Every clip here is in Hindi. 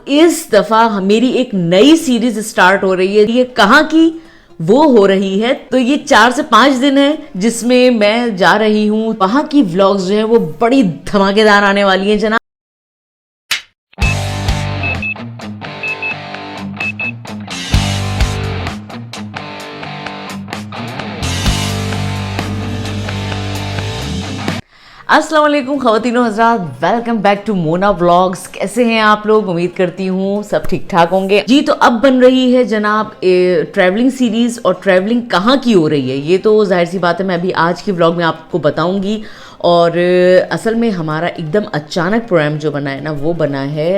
इस दफा मेरी एक नई सीरीज स्टार्ट हो रही है। ये कहाँ की वो हो रही है, तो ये 4 से 5 दिन है जिसमें मैं जा रही हूँ। वहां की व्लॉग्स जो है वो बड़ी धमाकेदार आने वाली हैं जनाब। अस्सलाम वालेकुम ख़वातीनो हज़रात, welcome back to Mona vlogs. कैसे हैं आप लोग? उम्मीद करती हूँ सब ठीक ठाक होंगे जी। तो अब बन रही है जनाब ट्रैवलिंग सीरीज़, और ट्रैवलिंग कहाँ की हो रही है ये तो जाहिर सी बात है मैं अभी आज की व्लॉग में आपको बताऊँगी। और असल में हमारा एकदम अचानक प्रोग्राम जो बना है ना, वो बना है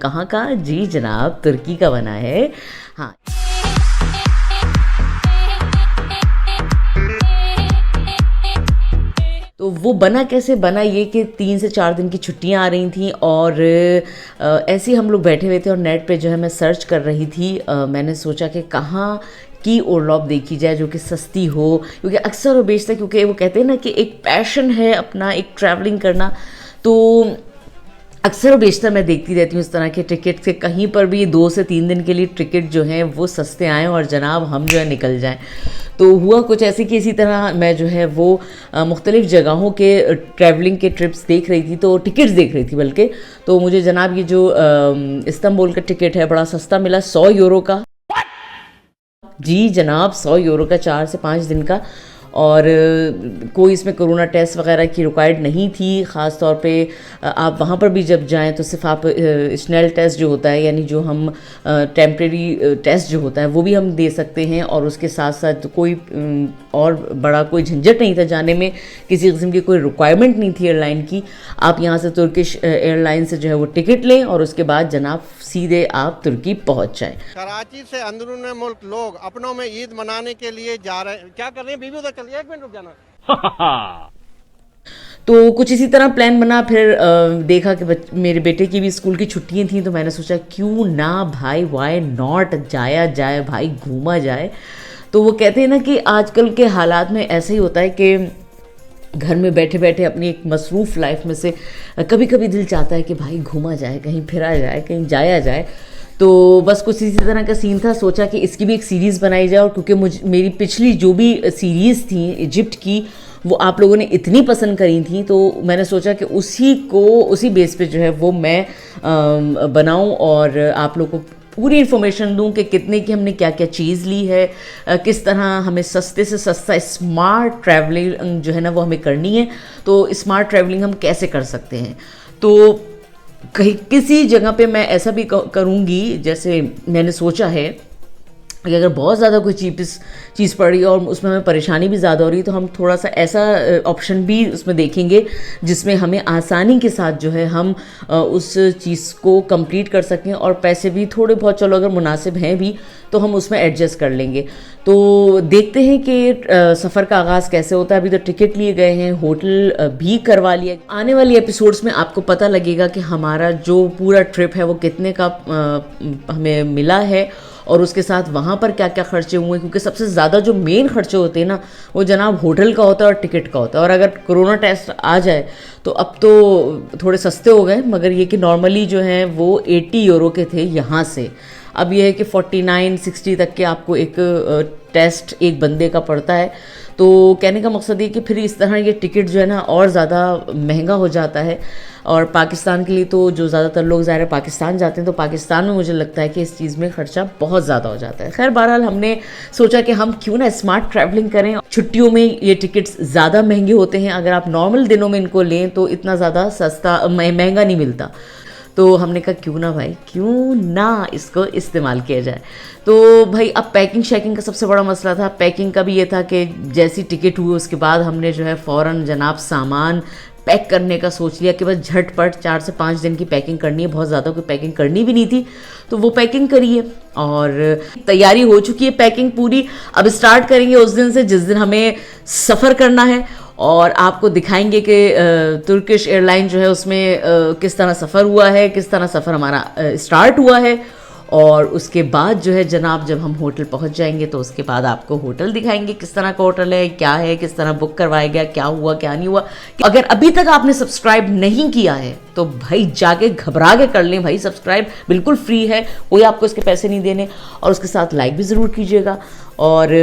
कहाँ का जी जनाब, तुर्की का बना है। हाँ, तो वो बना कैसे बना, ये कि 3 से 4 दिन की छुट्टियां आ रही थी और ऐसे ही हम लोग बैठे हुए थे और नेट पे जो है मैं सर्च कर रही थी। मैंने सोचा कि कहाँ की ओरलॉप देखी जाए जो कि सस्ती हो, क्योंकि अक्सर और बेशतर क्योंकि वो कहते हैं ना कि एक पैशन है अपना, एक ट्रैवलिंग करना। तो अक्सर और बेशतर मैं देखती रहती हूँ इस तरह के टिकट से, कहीं पर भी 2 से 3 दिन के लिए टिकट जो हैं वो सस्ते आएँ और जनाब हम जो है निकल जाएं। तो हुआ कुछ ऐसे कि इसी तरह मैं जो है वो मुख्तलिफ़ जगहों के ट्रैवलिंग के ट्रिप्स देख रही थी, तो टिकट्स देख रही थी बल्कि। तो मुझे जनाब ये जो इस्तांबुल का टिकट है बड़ा सस्ता मिला, 100 यूरो का। जी जनाब, 100 यूरो का 4 से 5 दिन का। और कोई इसमें कोरोना टेस्ट वगैरह की रिक्वायर्ड नहीं थी। ख़ास तौर पे आप वहाँ पर भी जब जाएं तो सिर्फ आप स्नेल टेस्ट जो होता है, यानी जो हम टेम्प्रेरी टेस्ट जो होता है वो भी हम दे सकते हैं। और उसके साथ साथ कोई और बड़ा कोई झंझट नहीं था जाने में, किसी किस्म की कोई रिक्वायरमेंट नहीं थी एयरलाइन की। आप यहाँ से तुर्किश एयरलाइन से जो है वो टिकट लें और उसके बाद जनाब सीधे आप तुर्की पहुँच जाएँ। कराची से अंदरून मुल्क लोग अपनों में ईद मनाने के लिए जा रहे हैं। क्या कर रहे हैं बीबी? उधर चलिए, 1 मिनट रुक जाना। तो कुछ इसी तरह प्लान बना। फिर देखा कि मेरे बेटे की भी स्कूल की छुट्टियां थी, तो मैंने सोचा क्यों ना भाई, वाई नॉट, जाया जाए भाई, घूमा जाए। तो वो कहते हैं ना कि आजकल के हालात में ऐसे ही होता है कि घर में बैठे बैठे अपनी एक मसरूफ़ लाइफ में से कभी कभी दिल चाहता है कि भाई घूमा जाए, कहीं फिरा जाए, कहीं जाया जाए। तो बस कुछ इसी तरह का सीन था। सोचा कि इसकी भी एक सीरीज़ बनाई जाए, और क्योंकि मेरी पिछली जो भी सीरीज़ थी इजिप्ट की, वो आप लोगों ने इतनी पसंद करी थी, तो मैंने सोचा कि उसी बेस पे जो है वो मैं बनाऊं और आप लोगों को पूरी इन्फॉर्मेशन दूं कि कितने की हमने क्या क्या चीज़ ली है, किस तरह हमें सस्ते से सस्ता स्मार्ट ट्रैवलिंग जो है ना वो हमें करनी है। तो स्मार्ट ट्रैवलिंग हम कैसे कर सकते हैं, तो कहीं किसी जगह पे मैं ऐसा भी करूँगी, जैसे मैंने सोचा है कि अगर बहुत ज़्यादा कोई चीज़ पड़ रही है और उसमें हमें परेशानी भी ज़्यादा हो रही है, तो हम थोड़ा सा ऐसा ऑप्शन भी उसमें देखेंगे जिसमें हमें आसानी के साथ जो है हम उस चीज़ को कंप्लीट कर सकें, और पैसे भी थोड़े बहुत चलो अगर मुनासिब हैं भी तो हम उसमें एडजस्ट कर लेंगे। तो देखते हैं कि सफ़र का आगाज़ कैसे होता है। अभी तो टिकट लिए गए हैं, होटल भी करवा लिया। आने वाली एपिसोड्स में आपको पता लगेगा कि हमारा जो पूरा ट्रिप है वो कितने का हमें मिला है, और उसके साथ वहाँ पर क्या क्या खर्चे हुए, क्योंकि सबसे ज़्यादा जो मेन खर्चे होते हैं ना वो जनाब होटल का होता है और टिकट का होता है। और अगर कोरोना टेस्ट आ जाए तो अब तो थोड़े सस्ते हो गए, मगर ये कि नॉर्मली जो है वो 80 यूरो के थे यहाँ से। अब ये है कि 49-60 तक के आपको एक टेस्ट एक बंदे का पड़ता है। तो कहने का मकसद ये कि फिर इस तरह ये टिकट जो है ना और ज़्यादा महंगा हो जाता है। और पाकिस्तान के लिए तो जो ज़्यादातर लोग ज़ाहिर है पाकिस्तान जाते हैं, तो पाकिस्तान में मुझे लगता है कि इस चीज़ में ख़र्चा बहुत ज़्यादा हो जाता है। खैर बहरहाल हमने सोचा कि हम क्यों ना स्मार्ट ट्रैवलिंग करें। छुट्टियों में ये टिकट्स ज़्यादा महंगे होते हैं, अगर आप नॉर्मल दिनों में इनको लें तो इतना ज़्यादा सस्ता महंगा नहीं मिलता। तो हमने कहा क्यों ना भाई, क्यों ना इसको इस्तेमाल किया जाए। तो भाई अब पैकिंग शैकिंग का सबसे बड़ा मसला था। पैकिंग का भी ये था कि जैसी टिकट हुई उसके बाद हमने जो है फ़ौरन जनाब सामान पैक करने का सोच लिया कि बस झटपट 4 से 5 दिन की पैकिंग करनी है, बहुत ज़्यादा कोई पैकिंग करनी भी नहीं थी। तो वो पैकिंग करी है और तैयारी हो चुकी है पैकिंग पूरी। अब स्टार्ट करेंगे उस दिन से जिस दिन हमें सफ़र करना है, और आपको दिखाएंगे कि तुर्किश एयरलाइन जो है उसमें किस तरह सफ़र हुआ है, किस तरह सफ़र हमारा स्टार्ट हुआ है, और उसके बाद जो है जनाब, जब हम होटल पहुंच जाएंगे तो उसके बाद आपको होटल दिखाएंगे, किस तरह का होटल है, क्या है, किस तरह बुक करवाया गया, क्या हुआ क्या नहीं हुआ। अगर अभी तक आपने सब्सक्राइब नहीं किया है तो भाई जाके घबरा के कर लें भाई, सब्सक्राइब बिल्कुल फ्री है, कोई आपको इसके पैसे नहीं देने। और उसके साथ लाइक भी ज़रूर कीजिएगा, और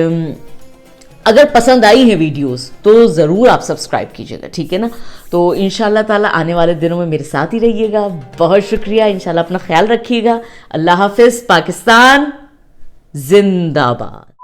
अगर पसंद आई है वीडियोस तो ज़रूर आप सब्सक्राइब कीजिएगा, ठीक है ना। तो इंशाल्लाह ताला आने वाले दिनों में मेरे साथ ही रहिएगा। बहुत शुक्रिया, इंशाल्लाह अपना ख्याल रखिएगा। अल्लाह हाफिज़। पाकिस्तान जिंदाबाद।